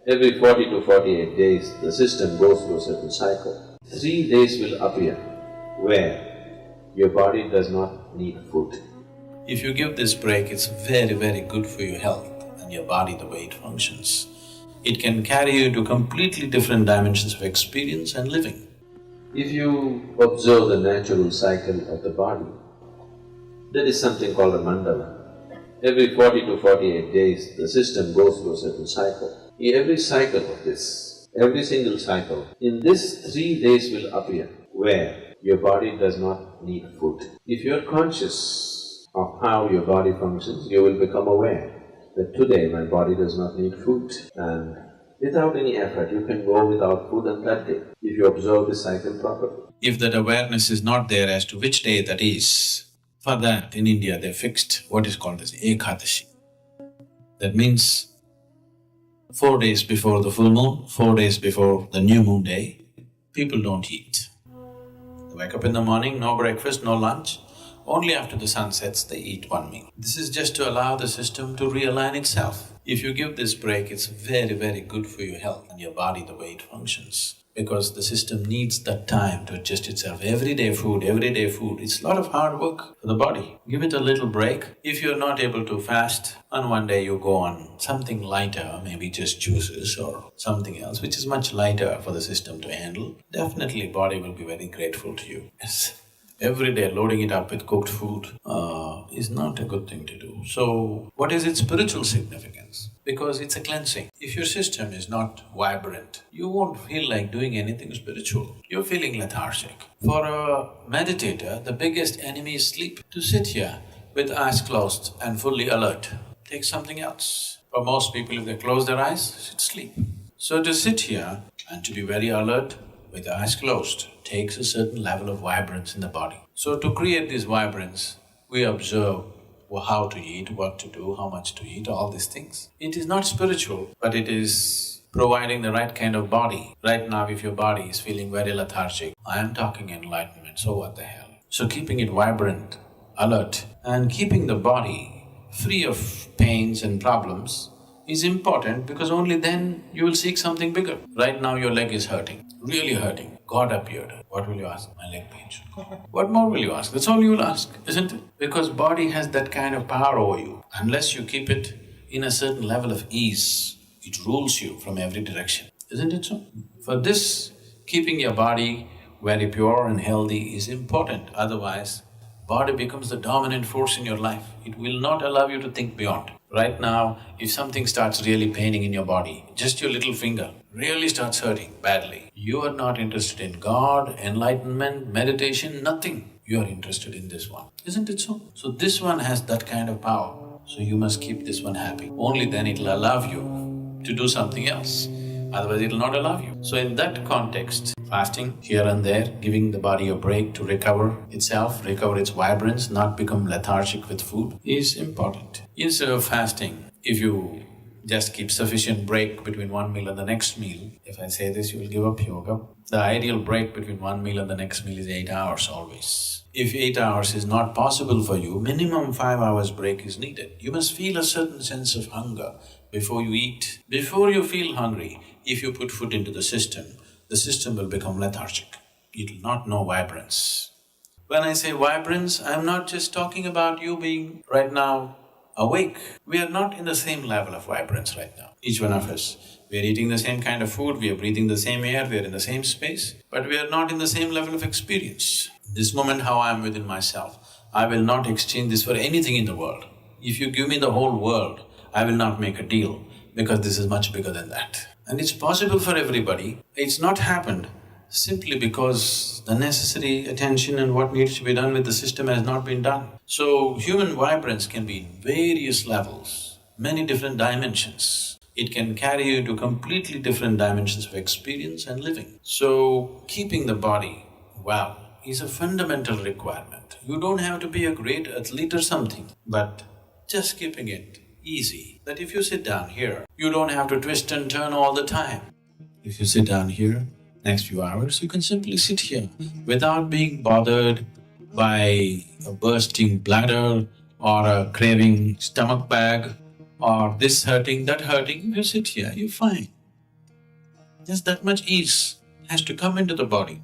Every 40 to 48 days, the system goes through a certain cycle. 3 days will appear where your body does not need food. If you give this break, it's very, very good for your health and your body, the way it functions. It can carry you to completely different dimensions of experience and living. If you observe the natural cycle of the body, there is something called a mandala. Every 40 to 48 days, the system goes through a certain cycle. Every cycle of this, every single cycle, in this 3 days will appear where your body does not need food. If you're conscious of how your body functions, you will become aware that today my body does not need food, and without any effort you can go without food on that day, if you observe the cycle properly. If that awareness is not there as to which day that is, for that in India they fixed what is called as Ekadashi. That means 4 days before the full moon, 4 days before the new moon day, people don't eat. They wake up in the morning, no breakfast, no lunch, only after the sun sets they eat one meal. This is just to allow the system to realign itself. If you give this break, it's very, very good for your health and your body, the way it functions. Because the system needs that time to adjust itself. Everyday food, it's a lot of hard work for the body. Give it a little break. If you're not able to fast, on one day you go on something lighter, maybe just juices or something else, which is much lighter for the system to handle, definitely body will be very grateful to you. Yes. Every day loading it up with cooked food is not a good thing to do. So, what is its spiritual significance? Because it's a cleansing. If your system is not vibrant, you won't feel like doing anything spiritual. You're feeling lethargic. For a meditator, the biggest enemy is sleep. To sit here with eyes closed and fully alert, take something else. For most people, if they close their eyes, it's sleep. So to sit here and to be very alert with the eyes closed takes a certain level of vibrance in the body. So to create this vibrance, we observe how to eat, what to do, how much to eat, all these things. It is not spiritual, but it is providing the right kind of body. Right now, if your body is feeling very lethargic, I am talking enlightenment, so what the hell? So keeping it vibrant, alert, and keeping the body free of pains and problems is important, because only then you will seek something bigger. Right now your leg is hurting, really hurting. God appeared. What will you ask? My leg pains. What more will you ask? That's all you will ask, isn't it? Because body has that kind of power over you. Unless you keep it in a certain level of ease, it rules you from every direction, isn't it so? For this, keeping your body very pure and healthy is important. Otherwise, body becomes the dominant force in your life. It will not allow you to think beyond. Right now, if something starts really paining in your body, just your little finger really starts hurting badly, you are not interested in God, enlightenment, meditation, nothing. You are interested in this one, isn't it so? So this one has that kind of power, so you must keep this one happy. Only then it'll allow you to do something else, otherwise it'll not allow you. So in that context, fasting here and there, giving the body a break to recover itself, recover its vibrance, not become lethargic with food, is important. Instead of fasting, if you just keep sufficient break between one meal and the next meal, if I say this, you will give up yoga. The ideal break between one meal and the next meal is 8 hours always. If 8 hours is not possible for you, minimum 5 hours break is needed. You must feel a certain sense of hunger before you eat. Before you feel hungry, if you put food into the system will become lethargic. It will not know vibrance. When I say vibrance, I'm not just talking about you being right now awake. We are not in the same level of vibrance right now, each one of us. We are eating the same kind of food, we are breathing the same air, we are in the same space, but we are not in the same level of experience. This moment how I am within myself, I will not exchange this for anything in the world. If you give me the whole world, I will not make a deal, because this is much bigger than that. And it's possible for everybody. It's not happened simply because the necessary attention and what needs to be done with the system has not been done. So human vibrance can be in various levels, many different dimensions. It can carry you to completely different dimensions of experience and living. So keeping the body well is a fundamental requirement. You don't have to be a great athlete or something, but just keeping it easy. That if you sit down here, you don't have to twist and turn all the time. If you sit down here, next few hours, you can simply sit here without being bothered by a bursting bladder or a craving stomach bag or this hurting, that hurting. If you sit here, you're fine. Just that much ease has to come into the body.